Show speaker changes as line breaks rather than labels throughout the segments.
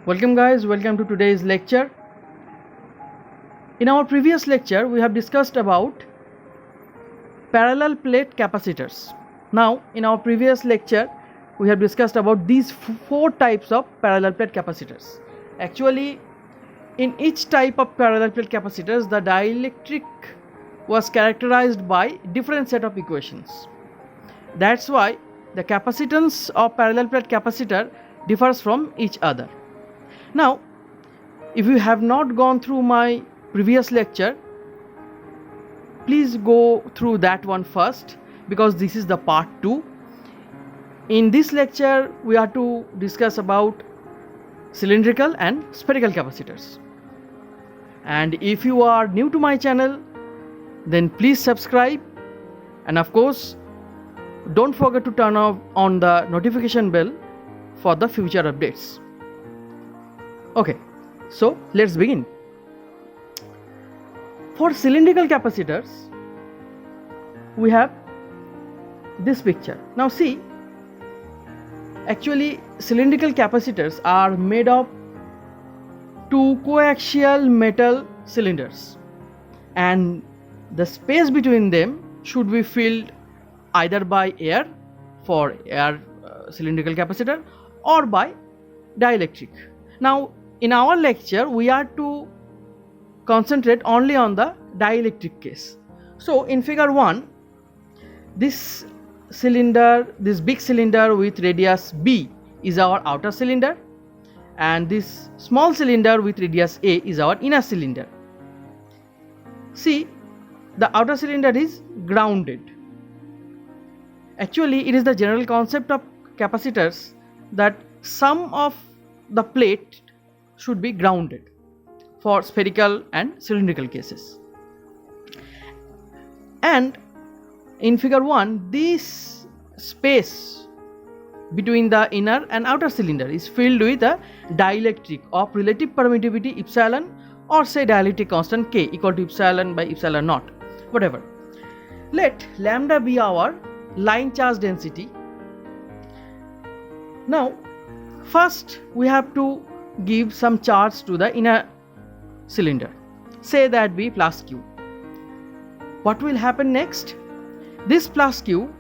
Welcome guys, welcome to today's lecture. In our previous lecture, we have discussed about parallel plate capacitors. Now, in our previous lecture, we have discussed about these four types of parallel plate capacitors. Actually, in each type of parallel plate capacitors, the dielectric was characterized by different set of equations. That's why the capacitance of parallel plate capacitor differs from each other. Now, if you have not gone through my previous lecture, please go through that one first, because this is the part 2. In this lecture, we are to discuss about cylindrical and spherical capacitors. And if you are new to my channel, then please subscribe, and of course don't forget to turn on the notification bell for the future updates. Okay, so let's begin. For cylindrical capacitors, we have this picture. Now see, actually cylindrical capacitors are made of two coaxial metal cylinders, and the space between them should be filled either by air for air cylindrical capacitor or by dielectric. Now in our lecture, we are to concentrate only on the dielectric case. So in figure 1, this cylinder, this big cylinder with radius B is our outer cylinder, and this small cylinder with radius A is our inner cylinder. See, the outer cylinder is grounded. Actually, it is the general concept of capacitors that some of the plate should be grounded for spherical and cylindrical cases. And in figure 1, this space between the inner and outer cylinder is filled with a dielectric of relative permittivity epsilon, or say dielectric constant K equal to epsilon by epsilon naught, whatever. Let lambda be our line charge density. Now first we have to give some charge to the inner cylinder, say that be plus Q. What will happen next? This plus Q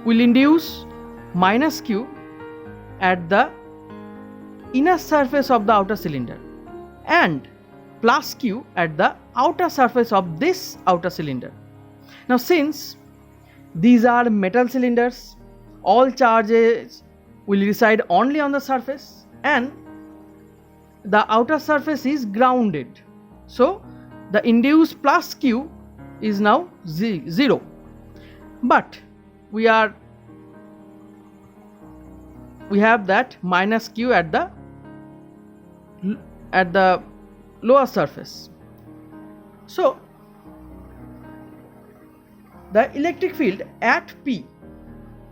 will induce minus Q at the inner surface of the outer cylinder and plus Q at the outer surface of this outer cylinder. Now since these are metal cylinders, all charges will reside only on the surface and the outer surface is grounded. So the induced plus Q is now 0. But we have that minus Q at the lower surface. So the electric field at P,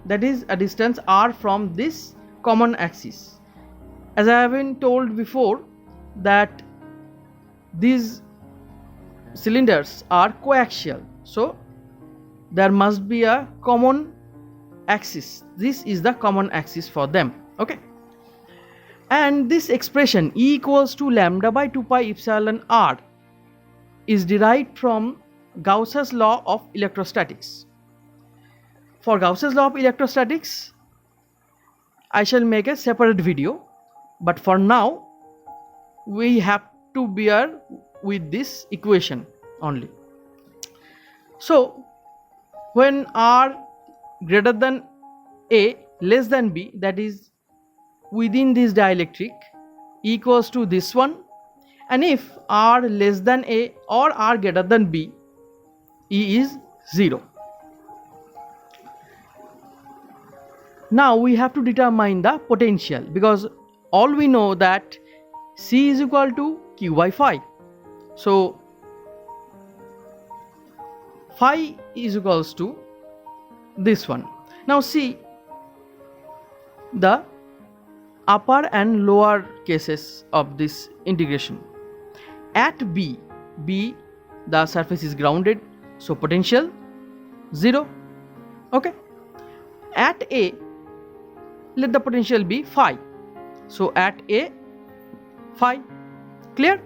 that is a distance r from this common axis. As I have been told before that these cylinders are coaxial, so there must be a common axis. This is the common axis for them. Okay, and this expression E equals to lambda by 2 pi epsilon r is derived from Gauss's law of electrostatics. For Gauss's law of electrostatics, I shall make a separate video, but for now we have to bear with this equation only. So when R greater than A less than B, that is within this dielectric, equals to this one, and if R less than A or R greater than B, E is 0. Now we have to determine the potential, because all we know that C is equal to Q by phi. So phi is equals to this one. Now see the upper and lower cases of this integration. At B the surface is grounded, so potential 0. Okay, at A let the potential be phi, so at A phi. Clear?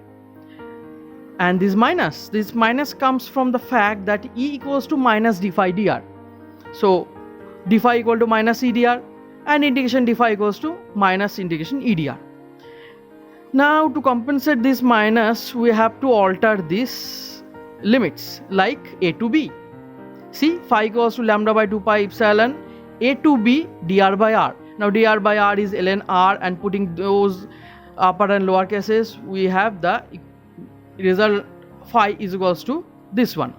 And this minus comes from the fact that E equals to minus d phi dr. So d phi equal to minus E dr, and integration d phi equals to minus integration E dr. Now to compensate this minus, we have to alter these limits like A to B. See, phi equals to lambda by 2 pi epsilon A to B dr by r. Now dr by r is ln r, and putting those upper and lower cases, we have the result phi is equals to this one.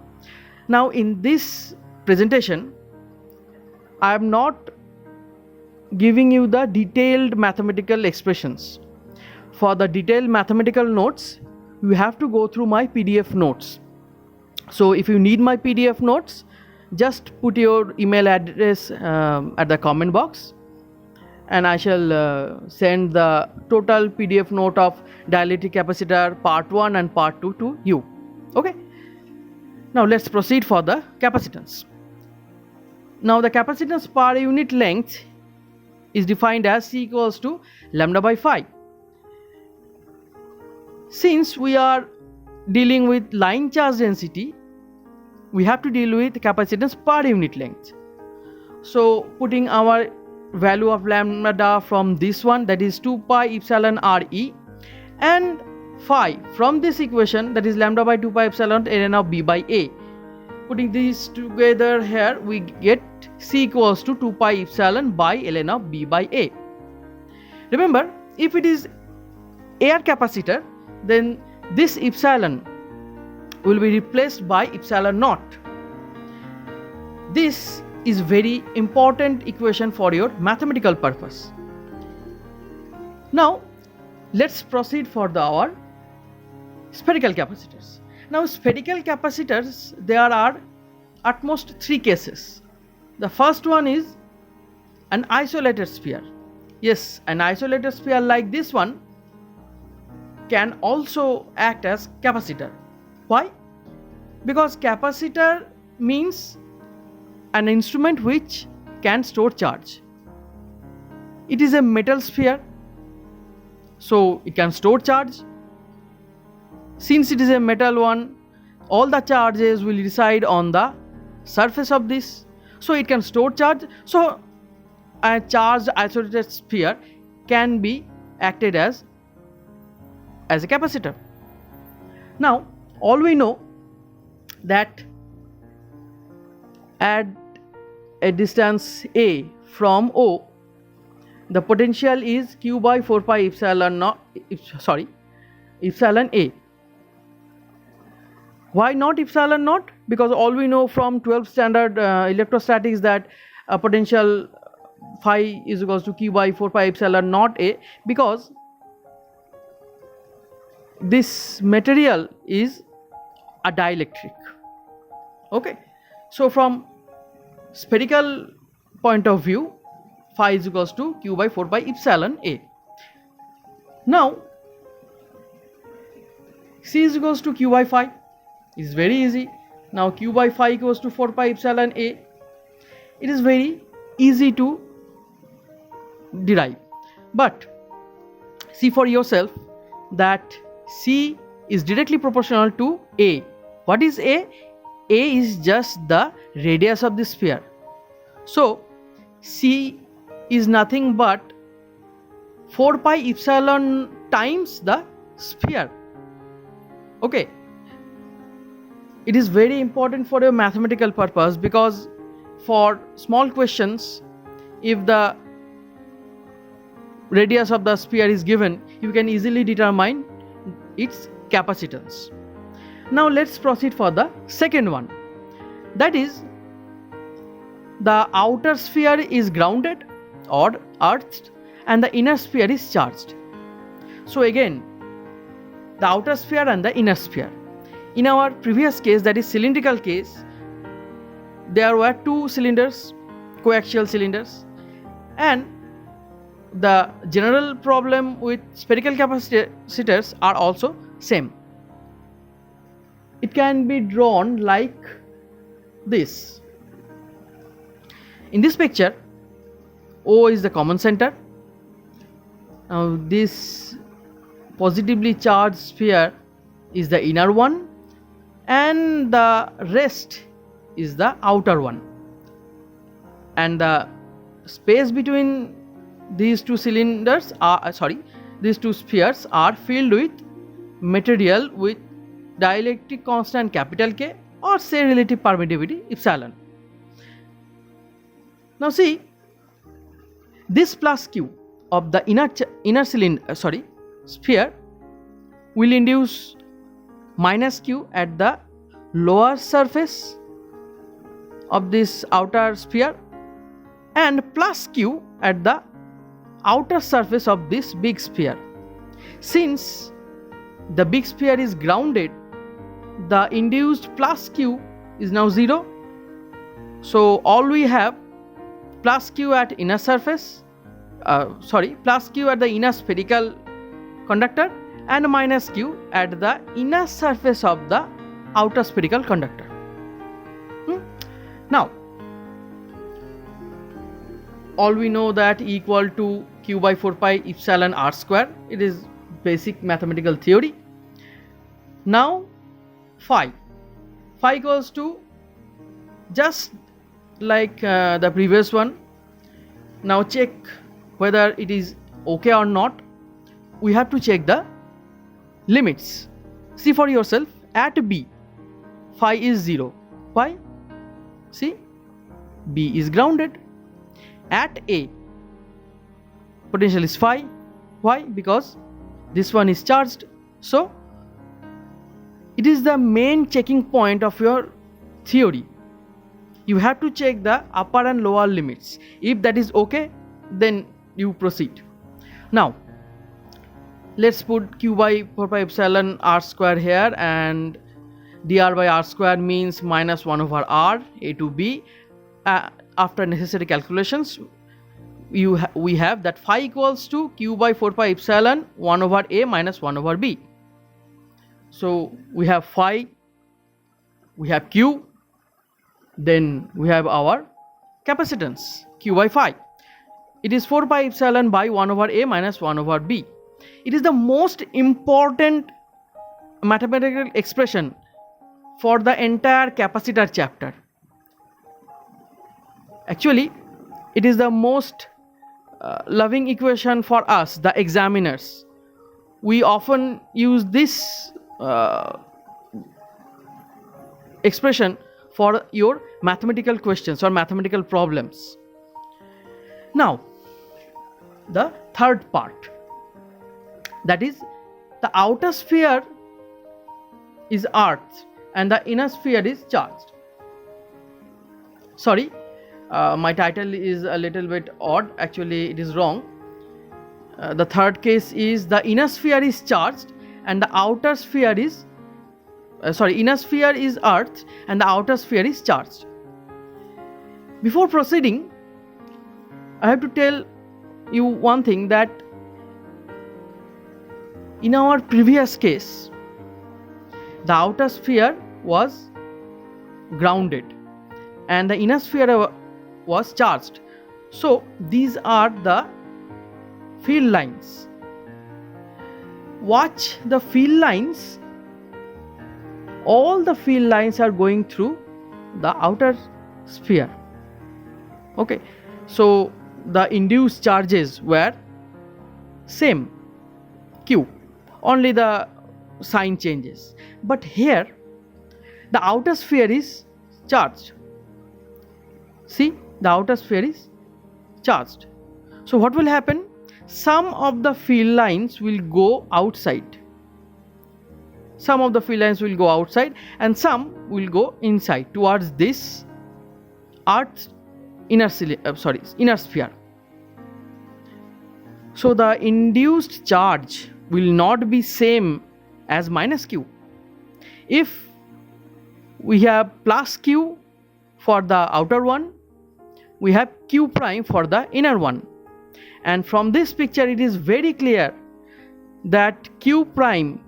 Now in this presentation, I am not giving you the detailed mathematical expressions. For the detailed mathematical notes, you have to go through my PDF notes. So if you need my PDF notes, just put your email address at the comment box, and I shall send the total PDF note of dielectric capacitor part 1 and part 2 to you. Okay. Now let's proceed for the capacitance. Now the capacitance per unit length is defined as C equals to lambda by phi. Since we are dealing with line charge density, we have to deal with capacitance per unit length. So putting our value of lambda from this one, that is 2 pi epsilon Re, and phi from this equation, that is lambda by 2 pi epsilon ln of B by A. Putting these together here, we get C equals to 2 pi epsilon by ln of B by A. Remember, if it is air capacitor, then this epsilon will be replaced by epsilon naught. This is very important equation for your mathematical purpose. Now let's proceed for our spherical capacitors. Now spherical capacitors, there are at most 3 cases. The first one is an isolated sphere. Yes, an isolated sphere like this one can also act as capacitor. Why? Because capacitor means an instrument which can store charge. It is a metal sphere, so it can store charge. Since it is a metal one, all the charges will reside on the surface of this, so it can store charge. So a charged isolated sphere can be acted as a capacitor. Now all we know that at a distance A from O, the potential is Q by 4 pi epsilon epsilon A. Why not epsilon naught? Because all we know from 12th standard electrostatics that potential phi is equals to Q by 4 pi epsilon naught A, because this material is a dielectric. Okay, so from spherical point of view, phi is equals to Q by 4 pi epsilon A. Now C is equals to Q by phi is very easy. Now Q by phi equals to 4 pi epsilon A. It is very easy to derive, but see for yourself that C is directly proportional to A. What is A? A is just the radius of the sphere. So C is nothing but 4 pi epsilon times the sphere. Okay, it is very important for your mathematical purpose, because for small questions, if the radius of the sphere is given, you can easily determine its capacitance. Now let's proceed for the second one, that is the outer sphere is grounded or earthed and the inner sphere is charged. So again, the outer sphere and the inner sphere. In our previous case, that is cylindrical case, there were 2 cylinders, coaxial cylinders, and the general problem with spherical capacitors are also same. It can be drawn like this. In this picture, O is the common center. Now this positively charged sphere is the inner one and the rest is the outer one, and the space between these two cylinders are these two spheres are filled with material with dielectric constant capital K, or say relative permittivity epsilon. Now see, this plus Q of the inner cylinder sphere will induce minus Q at the lower surface of this outer sphere and plus Q at the outer surface of this big sphere. Since the big sphere is grounded, the induced plus Q is now 0. So all we have plus Q at inner surface, plus Q at the inner spherical conductor and minus Q at the inner surface of the outer spherical conductor. Now all we know that E equal to Q by 4 pi epsilon r square. It is basic mathematical theory. Now phi equals to, just like the previous one. Now check whether it is okay or not. We have to check the limits. See for yourself, at B phi is 0. Why? See, B is grounded. At A potential is phi. Why? Because this one is charged. So it is the main checking point of your theory. You have to check the upper and lower limits. If that is okay, then you proceed. Now let's put Q by 4 pi epsilon r square here, and dr by r square means minus 1 over r, A to B. After necessary calculations, we have that phi equals to Q by 4 pi epsilon 1 over A minus 1 over B. So we have phi, we have Q, then we have our capacitance Q by phi. It is 4 pi epsilon by 1 over A minus 1 over B. It is the most important mathematical expression for the entire capacitor chapter. Actually, it is the most loving equation for us, the examiners. We often use this expression for your mathematical questions or mathematical problems. Now, the third part, that is, the outer sphere is earth and the inner sphere is charged. Sorry, my title is a little bit odd. Actually, it is wrong. The third case is the inner sphere is charged and the outer sphere is inner sphere is earth and the outer sphere is charged. Before proceeding, I have to tell you one thing, that in our previous case, the outer sphere was grounded and the inner sphere was charged. So these are the field lines. Watch the field lines. All the field lines are going through the outer sphere. Okay, so the induced charges were same, Q, only the sign changes. But here the outer sphere is charged. See, the outer sphere is charged. So what will happen? Some of the field lines will go outside. Some of the field lines will go outside and some will go inside towards this earth's inner sphere. So the induced charge will not be same as minus Q. If we have plus Q for the outer one, we have Q prime for the inner one. And from this picture it is very clear that Q prime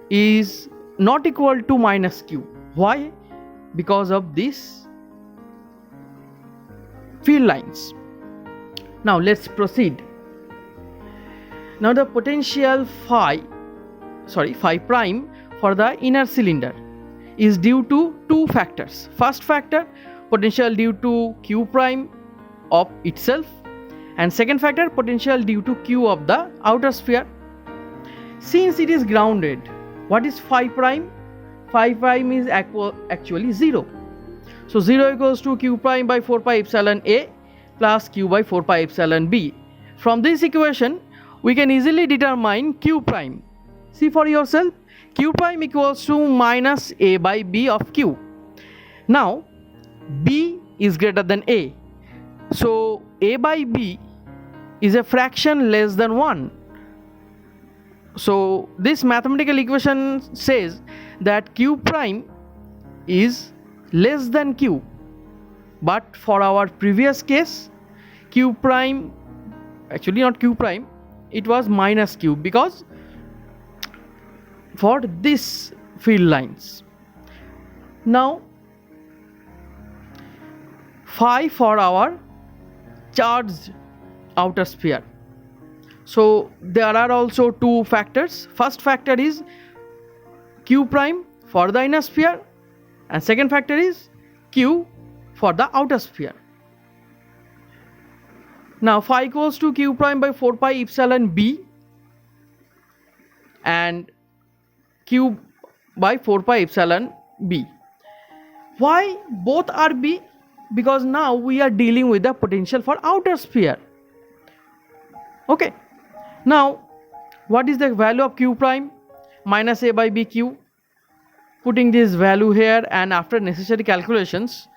is not equal to minus Q. Why? because of these field lines. Now let's proceed. Now the potential phi prime for the inner cylinder is due to two factors. First factor, potential due to q prime of itself, and second factor, potential due to q of the outer sphere. Since it is grounded, what is phi prime? Phi prime is actually 0. So 0 equals to q prime by 4 pi epsilon a plus q by 4 pi epsilon b. From this equation, we can easily determine q prime. See for yourself, q prime equals to minus a by b of q. Now b is greater than a, so a by b is a fraction less than 1. So this mathematical equation says that q prime is less than q, but for our previous case, q prime, actually not q prime, it was minus q, because for this field lines. Now phi for our charged outer sphere. So there are also two factors. First factor is q prime for the inner sphere, and second factor is q for the outer sphere. Now phi equals to q prime by 4 pi epsilon b and q by 4 pi epsilon b. Why both are b? Because now we are dealing with the potential for outer sphere. Okay. Now what is the value of q prime? Minus a by b q. Putting this value here, and after necessary calculations,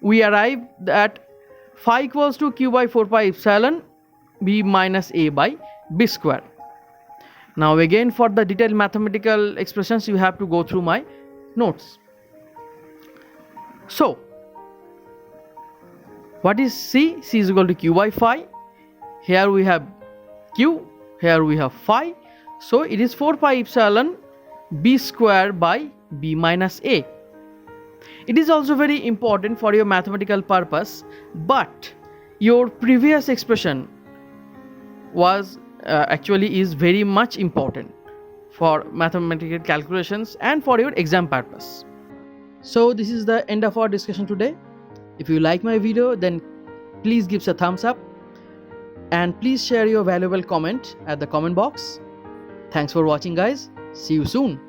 we arrive at phi equals to q by 4 pi epsilon b minus a by b square. Now again, for the detailed mathematical expressions, you have to go through my notes. So what is C? C is equal to q by phi. Here we have q, here we have phi. So it is 4 pi epsilon b square by b minus a. It is also very important for your mathematical purpose, but your previous expression was actually is very much important for mathematical calculations and for your exam purpose. So this is the end of our discussion today. If you like my video, then please give us a thumbs up, and please share your valuable comment at the comment box. Thanks for watching, guys. See you soon.